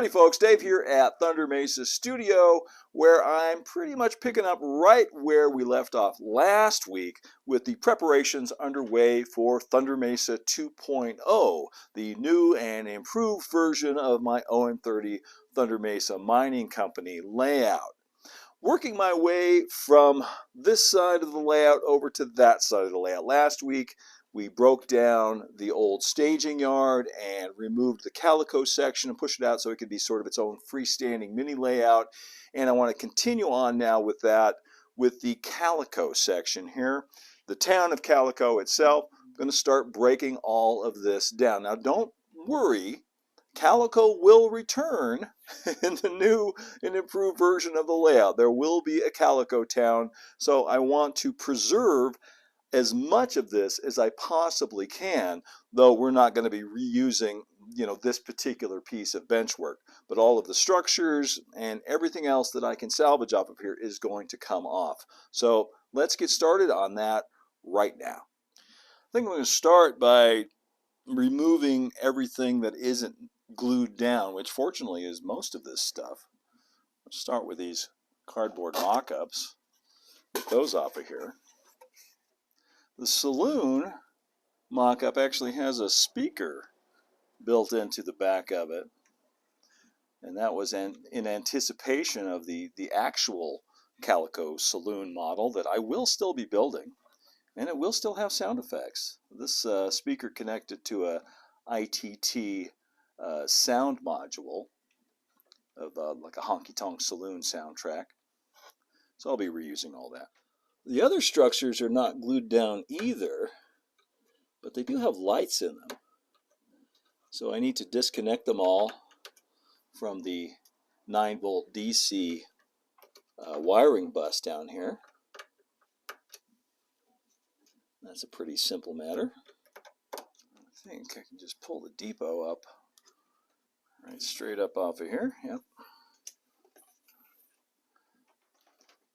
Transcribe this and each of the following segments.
Howdy folks, Dave here at Thunder Mesa Studio, where I'm pretty much picking up right where we left off last week with the preparations underway for Thunder Mesa 2.0, the new and improved version of my OM30 Thunder Mesa Mining Company layout. Working my way from this side of the layout over to that side of the layout. Last week, we broke down the old staging yard and removed the Calico section and pushed it out so it could be sort of its own freestanding mini layout. And I want to continue on now with that, with the Calico section here. The town of Calico itself, I'm going to start breaking all of this down. Now don't worry, Calico will return in the new and improved version of the layout. There will be a Calico town, so I want to preserve as much of this as I possibly can, though we're not going to be reusing, this particular piece of benchwork. But all of the structures and everything else that I can salvage off of here is going to come off. So let's get started on that right now. I think I'm going to start by removing everything that isn't glued down, which fortunately is most of this stuff. Let's start with these cardboard mock-ups. Get those off of here. The saloon mock-up actually has a speaker built into the back of it, and that was in anticipation of the actual Calico saloon model that I will still be building, and it will still have sound effects. This speaker connected to a ITT sound module of like a honky-tonk saloon soundtrack, so I'll be reusing all that. The other structures are not glued down either, but they do have lights in them. So I need to disconnect them all from the 9-volt DC wiring bus down here. That's a pretty simple matter. I think I can just pull the depot up right straight up off of here. Yep.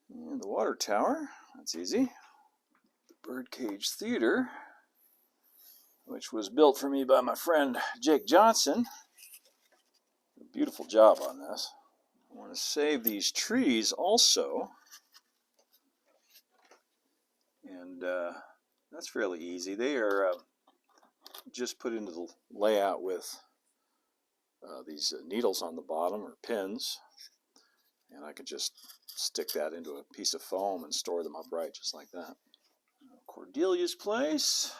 And the water tower, that's easy. The Birdcage Theater, which was built for me by my friend Jake Johnson. Beautiful job on this. I want to save these trees also. And that's fairly easy. They are just put into the layout with these needles on the bottom, or pins. And I could just stick that into a piece of foam and store them upright just like that. Cordelia's place.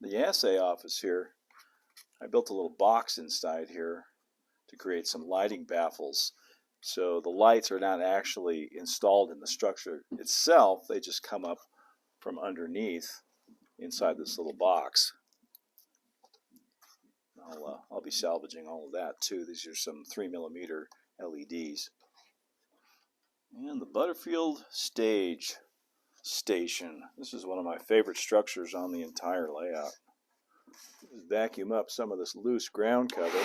The assay office here. I built a little box inside here to create some lighting baffles. So the lights are not actually installed in the structure itself. They just come up from underneath inside this little box. I'll be salvaging all of that too. These are some 3mm LEDs. And the Butterfield Stage Station. This is one of my favorite structures on the entire layout. Just vacuum up some of this loose ground cover.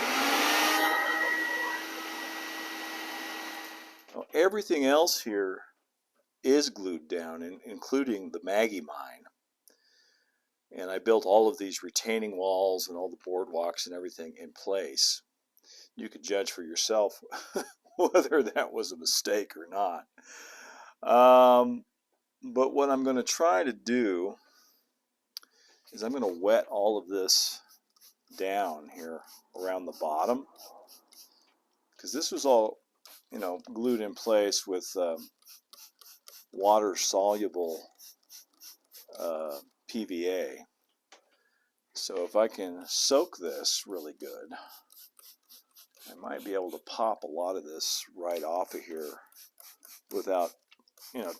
Now, everything else here is glued down, including the Maggie mine. And I built all of these retaining walls and all the boardwalks and everything in place. You could judge for yourself whether that was a mistake or not. But what I'm going to try to do is I'm going to wet all of this down here around the bottom, because this was all, glued in place with water-soluble PVA. So if I can soak this really good, I might be able to pop a lot of this right off of here without,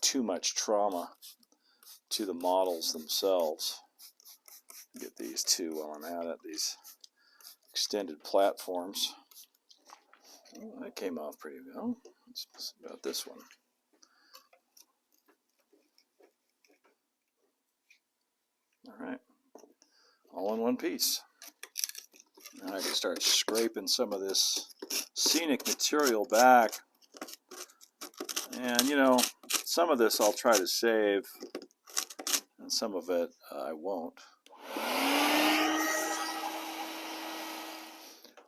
too much trauma to the models themselves. Get these two while I'm at it, these extended platforms. Oh, that came off pretty well. Let's see about this one. All right, all in one piece. Now I can start scraping some of this scenic material back. And some of this I'll try to save, and some of it I won't.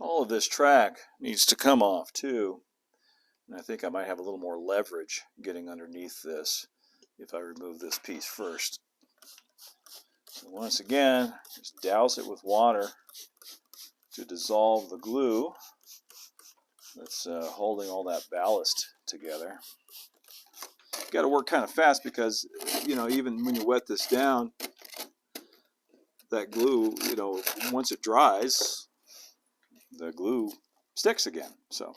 All of this track needs to come off too. And I think I might have a little more leverage getting underneath this if I remove this piece first. So once again, just douse it with water to dissolve the glue that's holding all that ballast together. You've got to work kind of fast because, you know, even when you wet this down, that glue, you know, once it dries, the glue sticks again. So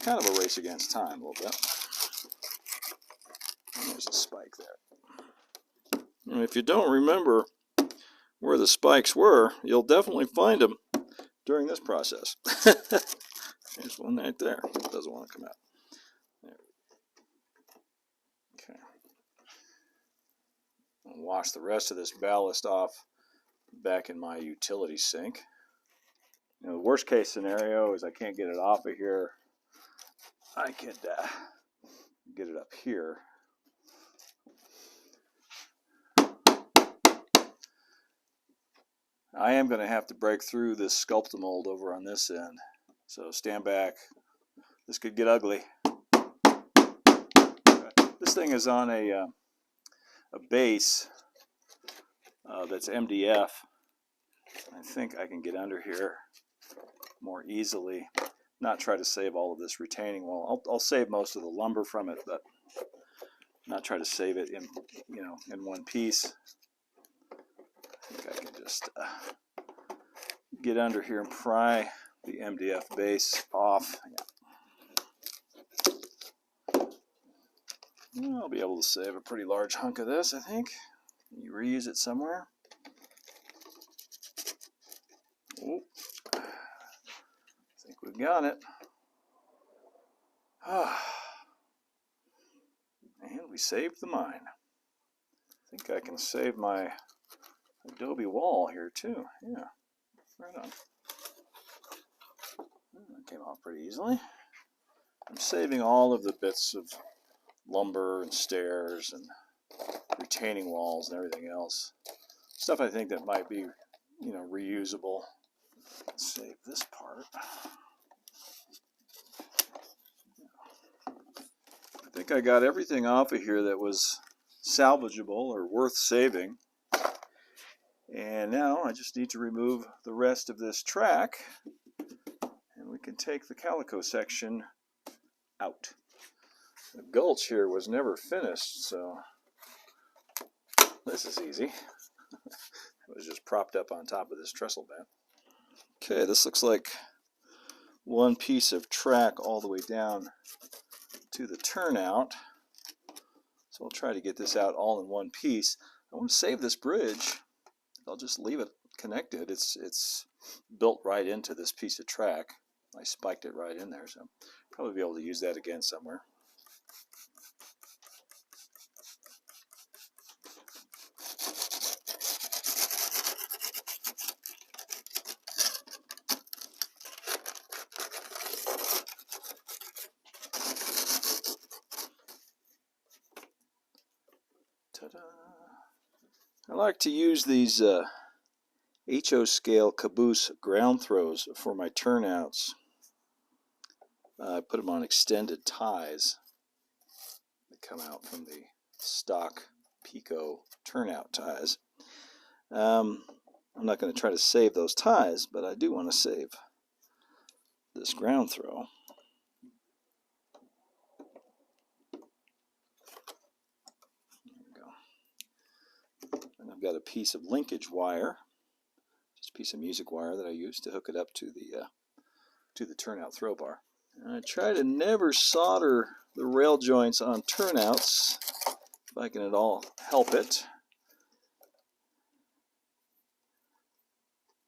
kind of a race against time a little bit. And there's a spike there. And if you don't remember where the spikes were, you'll definitely find them during this process. There's one right there. It doesn't want to come out. There. Okay. I'll wash the rest of this ballast off back in my utility sink. You know, the worst case scenario is I can't get it off of here. I could get it up here. I am going to have to break through this Sculptamold over on this end. So stand back. This could get ugly. This thing is on a base that's MDF. I think I can get under here more easily. Not try to save all of this retaining wall. I'll save most of the lumber from it, but not try to save it in, you know, in one piece. I think I can just get under here and pry the MDF base off. Yeah. I'll be able to save a pretty large hunk of this, I think. You reuse it somewhere. Oh, I think we've got it. And we saved the mine. I think I can save my adobe wall here too. Yeah, right on. That came off pretty easily. I'm saving all of the bits of lumber and stairs and retaining walls and everything else. Stuff I think that might be, you know, reusable. Let's save this part. I think I got everything off of here that was salvageable or worth saving. And now I just need to remove the rest of this track, and we can take the Calico section out. The gulch here was never finished, so this is easy. It was just propped up on top of this trestle bed. Okay, this looks like one piece of track all the way down to the turnout. So I'll try to get this out all in one piece. I want to save this bridge. I'll just leave it connected. It's built right into this piece of track. I spiked it right in there, so I'll probably be able to use that again somewhere. Ta-da! I like to use these HO scale caboose ground throws for my turnouts. I put them on extended ties that come out from the stock Pico turnout ties. I'm not going to try to save those ties, but I do want to save this ground throw. And I've got a piece of linkage wire, just a piece of music wire that I use to hook it up to the turnout throw bar. And I try to never solder the rail joints on turnouts if I can at all help it.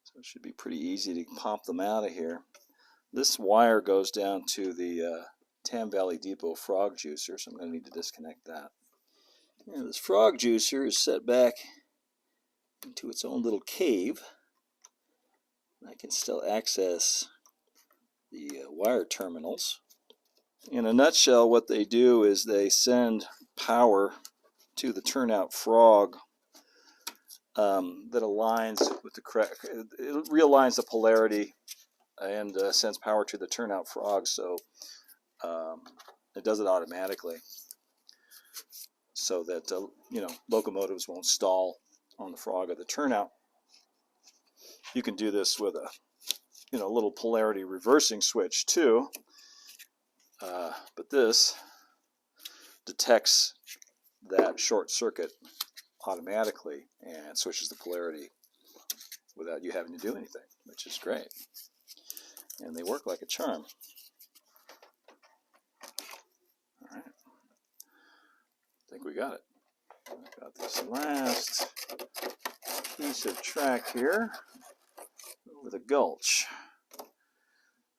So it should be pretty easy to pop them out of here. This wire goes down to the Tam Valley Depot frog juicer, so I'm going to need to disconnect that. And this frog juicer is set back into its own little cave. I can still access the wire terminals. In a nutshell, what they do is they send power to the turnout frog that aligns with the correct, it realigns the polarity and sends power to the turnout frog, so it does it automatically, so that locomotives won't stall on the frog or the turnout. You can do this with a little polarity reversing switch too, but this detects that short circuit automatically and switches the polarity without you having to do anything, which is great. And they work like a charm. All right, I think we got it. I've got this last piece of track here with a gulch.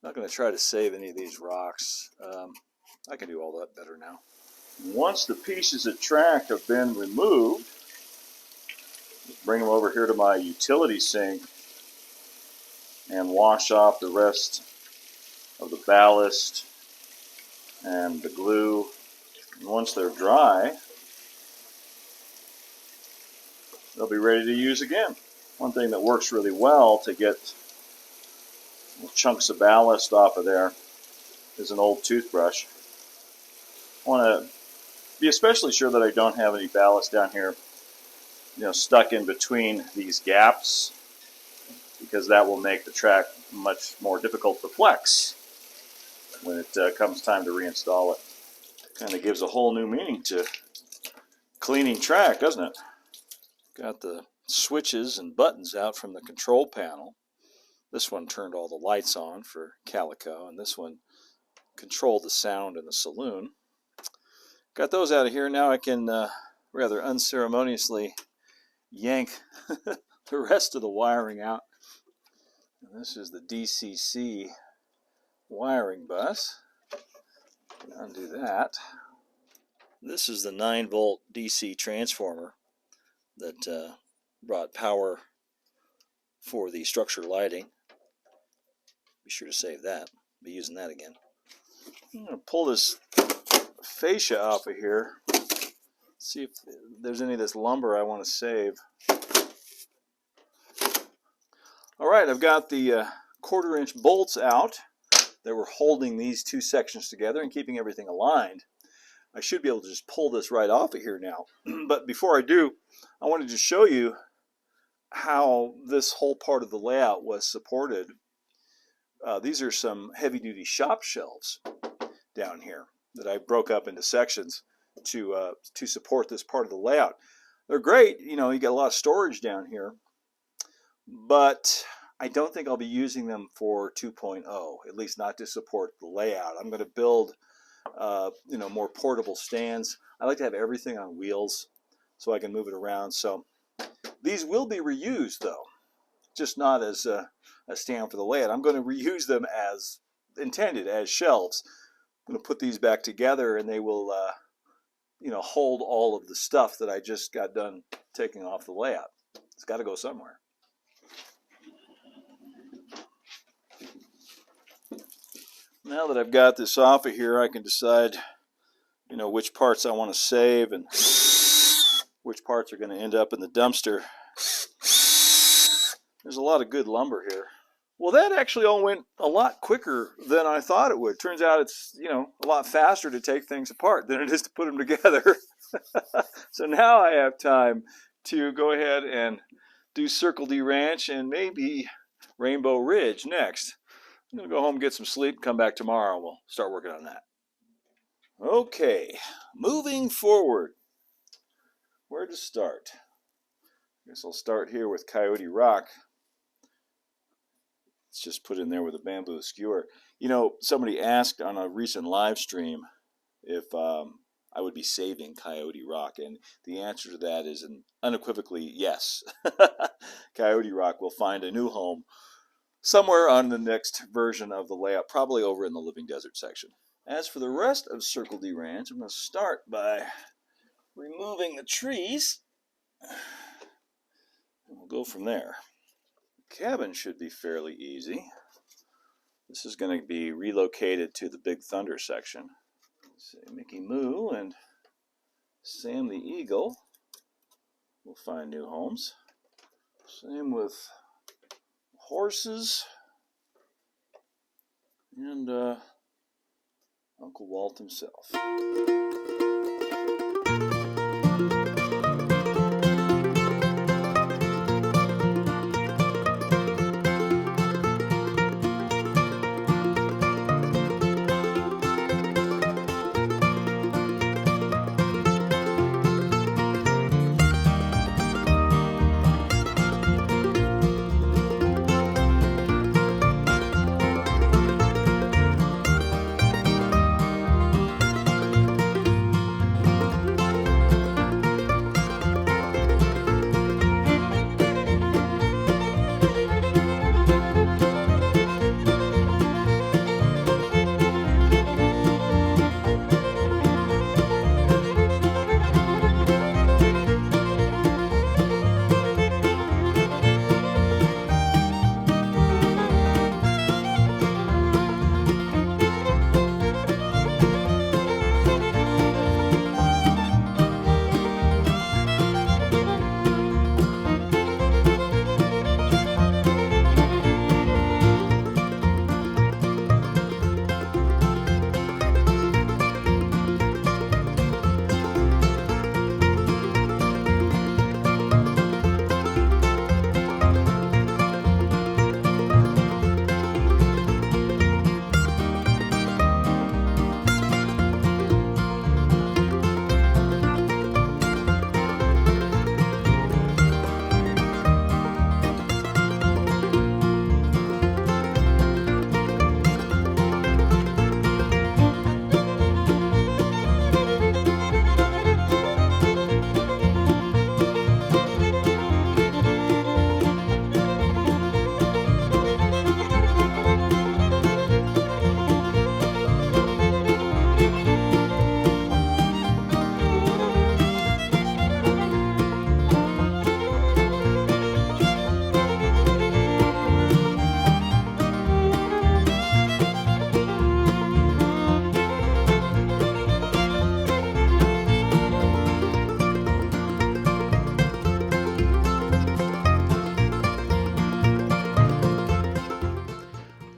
Not going to try to save any of these rocks. I can do all that better now. Once the pieces of track have been removed, bring them over here to my utility sink and wash off the rest of the ballast and the glue. And once they're dry, they'll be ready to use again. One thing that works really well to get chunks of ballast off of there is an old toothbrush. I want to be especially sure that I don't have any ballast down here, stuck in between these gaps, because that will make the track much more difficult to flex when it comes time to reinstall it. Kind of gives a whole new meaning to cleaning track, doesn't it? Got the switches and buttons out from the control panel. This one turned all the lights on for Calico, and this one controlled the sound in the saloon. Got those out of here. Now I can rather unceremoniously yank the rest of the wiring out. And this is the DCC wiring bus. Undo that. This is the 9-volt DC transformer that brought power for the structure lighting. Be sure to save that. Be using that again. I'm going to pull this fascia off of here. See if there's any of this lumber I want to save. All right, I've got the 1/4-inch bolts out that were holding these two sections together and keeping everything aligned. I should be able to just pull this right off of here now. But before I do, I wanted to show you how this whole part of the layout was supported. These are some heavy-duty shop shelves down here that I broke up into sections to support this part of the layout. They're great, you got a lot of storage down here, but I don't think I'll be using them for 2.0, at least not to support the layout. I'm going to build more portable stands. I like to have everything on wheels so I can move it around. So these will be reused, though, just not as a stand for the layout. I'm going to reuse them as intended, as shelves. I'm going to put these back together, and they will hold all of the stuff that I just got done taking off the layout. It's got to go somewhere. Now that I've got this off of here, I can decide, which parts I want to save and which parts are going to end up in the dumpster. There's a lot of good lumber here. Well, that actually all went a lot quicker than I thought it would. Turns out it's, a lot faster to take things apart than it is to put them together. So now I have time to go ahead and do Circle D Ranch and maybe Rainbow Ridge next. I'm going to go home and get some sleep, come back tomorrow, and we'll start working on that. Okay, moving forward. Where to start? I guess I'll start here with Coyote Rock. It's just put in there with a bamboo skewer. Somebody asked on a recent live stream if I would be saving Coyote Rock, and the answer to that is an unequivocally yes. Coyote Rock will find a new home somewhere on the next version of the layout, probably over in the Living Desert section. As for the rest of Circle D Ranch, I'm going to start by removing the trees. And we'll go from there. The cabin should be fairly easy. This is going to be relocated to the Big Thunder section. So Mickey Moo and Sam the Eagle will find new homes. Same with horses and Uncle Walt himself.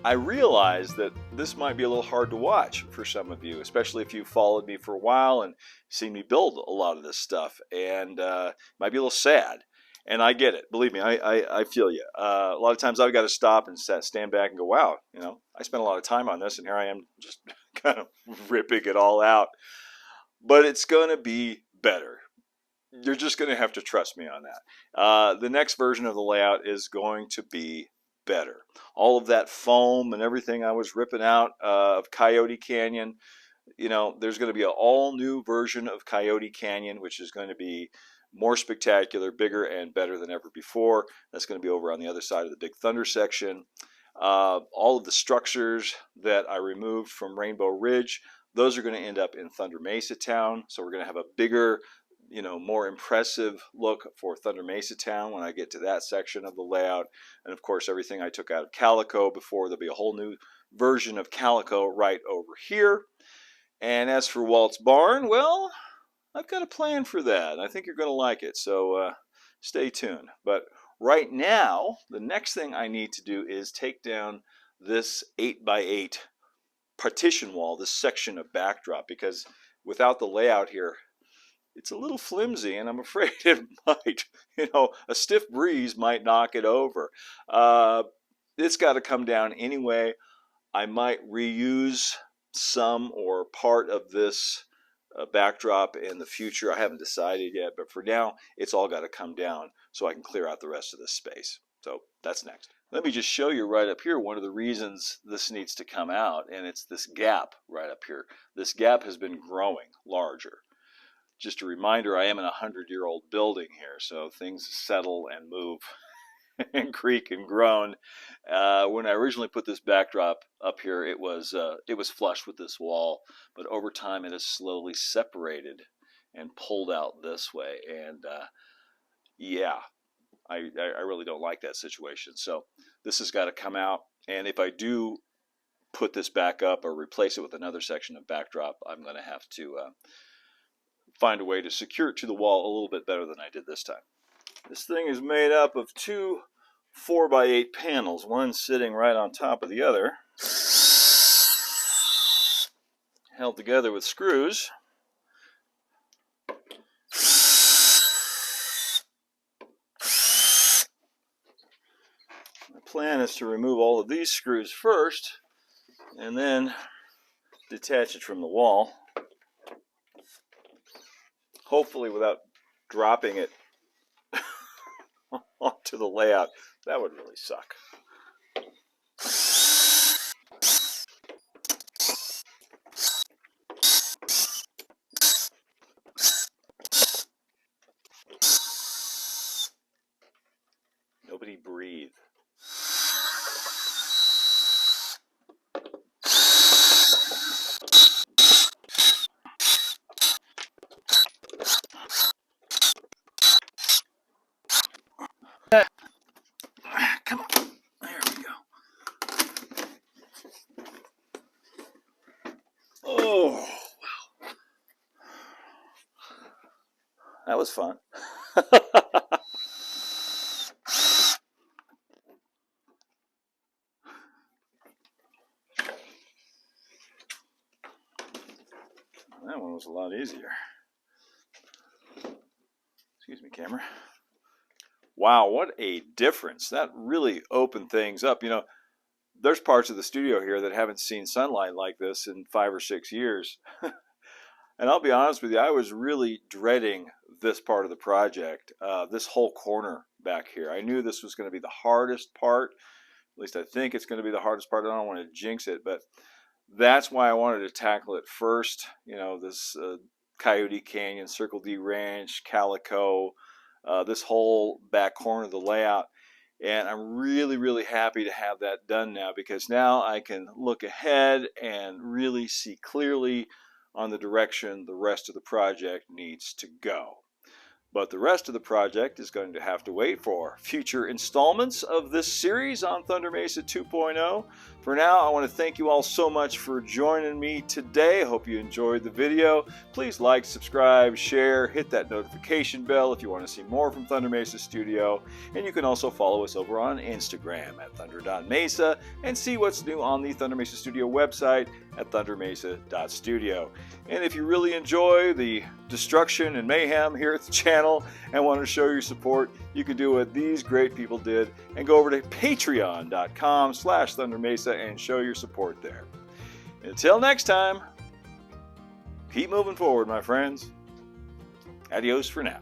I realize that this might be a little hard to watch for some of you, especially if you've followed me for a while and seen me build a lot of this stuff, and might be a little sad. And I get it. Believe me, I feel you. A lot of times I've got to stop and stand back and go, wow, you know, I spent a lot of time on this, and here I am just kind of ripping it all out. But it's going to be better. You're just going to have to trust me on that. The next version of the layout is going to be better. All of that foam and everything I was ripping out of Coyote Canyon, you know, there's going to be an all new version of Coyote Canyon, which is going to be more spectacular, bigger, and better than ever before. That's going to be over on the other side of the Big Thunder section. All of the structures that I removed from Rainbow Ridge, those are going to end up in Thunder Mesa Town. So we're going to have a bigger, you know, more impressive look for Thunder Mesa Town when I get to that section of the layout. And of course, everything I took out of Calico before, there'll be a whole new version of Calico right over here. And as for Walt's Barn, well, I've got a plan for that. I think you're going to like it, so stay tuned. But right now, the next thing I need to do is take down this 8x8 partition wall, this section of backdrop, because without the layout here, it's a little flimsy, and I'm afraid it might, you know, a stiff breeze might knock it over. It's got to come down anyway. I might reuse some or part of this backdrop in the future. I haven't decided yet, but for now, it's all got to come down so I can clear out the rest of this space. So that's next. Let me just show you right up here one of the reasons this needs to come out, and it's this gap right up here. This gap has been growing larger. Just a reminder, I am in a 100-year-old building here, so things settle and move and creak and groan. When I originally put this backdrop up here, it was flush with this wall, but over time it has slowly separated and pulled out this way. And yeah, I really don't like that situation. So this has got to come out. And if I do put this back up or replace it with another section of backdrop, I'm going to have to find a way to secure it to the wall a little bit better than I did this time. This thing is made up of two 4x8 panels, one sitting right on top of the other, held together with screws. My plan is to remove all of these screws first and then detach it from the wall, hopefully without dropping it onto the layout. That would really suck. Nobody breathe. Come on. There we go. Oh, wow. That was fun. That one was a lot easier. Excuse me, camera. Wow, what a difference. That really opened things up. You know, there's parts of the studio here that haven't seen sunlight like this in 5 or 6 years. And I'll be honest with you, I was really dreading this part of the project, this whole corner back here. I knew this was going to be the hardest part. At least I think it's going to be the hardest part. I don't want to jinx it, but that's why I wanted to tackle it first. You know, this Coyote Canyon, Circle D Ranch, Calico, this whole back corner of the layout. And I'm really, really happy to have that done now, because now I can look ahead and really see clearly on the direction the rest of the project needs to go. But the rest of the project is going to have to wait for future installments of this series on Thunder Mesa 2.0. For now, I want to thank you all so much for joining me today. I hope you enjoyed the video. Please like, subscribe, share, hit that notification bell if you want to see more from Thunder Mesa Studio. And you can also follow us over on Instagram at thunder.mesa and see what's new on the Thunder Mesa Studio website at thundermesa.studio. And if you really enjoy the destruction and mayhem here at the channel and want to show your support, you can do what these great people did and go over to patreon.com/thundermesa and show your support there. Until next time, keep moving forward, my friends. Adios for now.